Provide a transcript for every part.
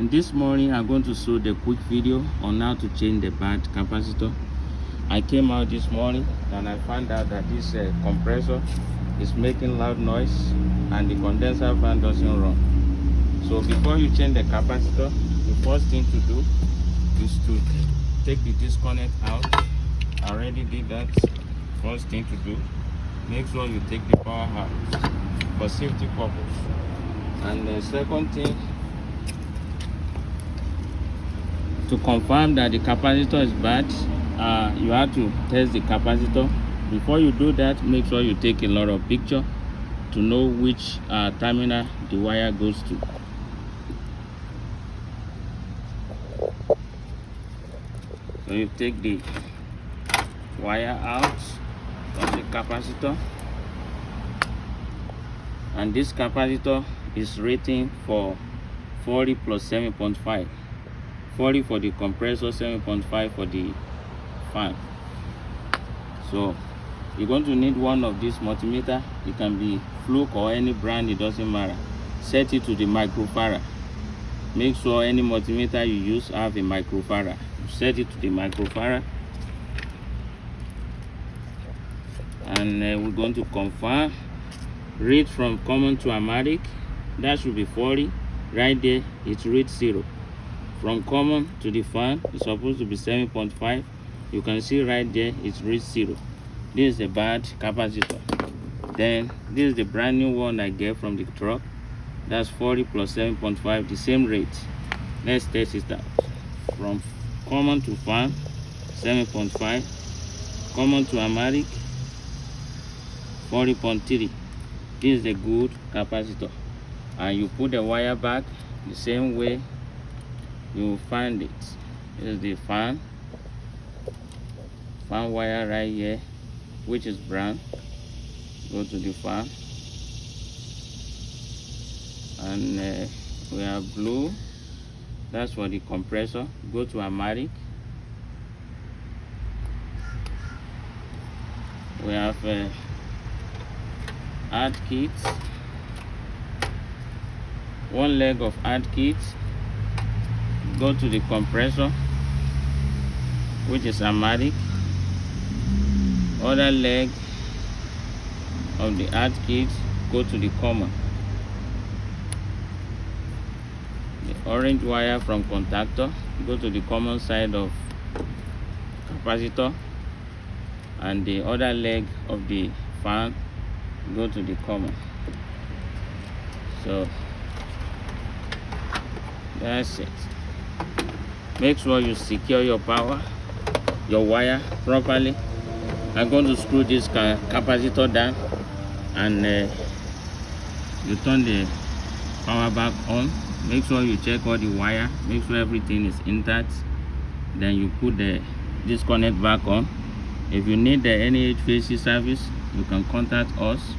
In this morning, I'm going to show the quick video on how to change the bad capacitor. I came out this morning and I found out that this compressor is making loud noise and the condenser fan doesn't run. So before you change the capacitor, the first thing to do is to take the disconnect out. I already did that. First thing to do, make sure you take the power out for safety purpose. And the second thing, to confirm that the capacitor is bad, you have to test the capacitor. Before you do that, make sure you take a lot of pictures to know which terminal the wire goes to. So you take the wire out of the capacitor, and this capacitor is rating for 40 plus 7.5. 40 for the compressor, 7.5 for the fan. So you're going to need one of these multimeter. It can be Fluke or any brand, it doesn't matter. Set it to the microfarad. Make sure any multimeter you use have a microfarad. Set it to the microfarad, and we're going to confirm. Read from common to automatic. That should be 40. Right there it reads 0. From common to the fan, it's supposed to be 7.5. You can see right there it reads 0. This is the bad capacitor. Then this is the brand new one I get from the truck. That's 40 plus 7.5, the same rate. Let's test it out. From common to fan, 7.5. Common to automatic, 40.3. This is the good capacitor. And you put the wire back the same way you find it. This is the fan wire right here, which is brown. Go to the fan, and we have blue. That's for the compressor. Go to automatic. We have add kit, one leg of add kit. Go to the compressor, which is automatic. Other leg of the add kit, go to the common. The orange wire from contactor, go to the common side of capacitor, and the other leg of the fan, go to the common. So that's it. Make sure you secure your wire properly. I'm going to screw this capacitor down, and you turn the power back on. Make sure you check all the wire, make sure everything is intact. Then you put the disconnect back on. If you need the NHVAC service, you can contact us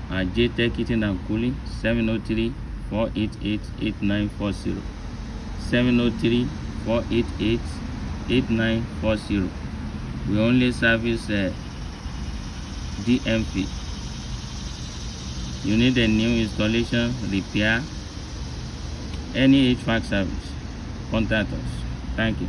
at JTech Heating and Cooling, 703-488-8940. 703-488-8940. We only service DMP. You need a new installation, repair, any HVAC service, contact us. Thank you.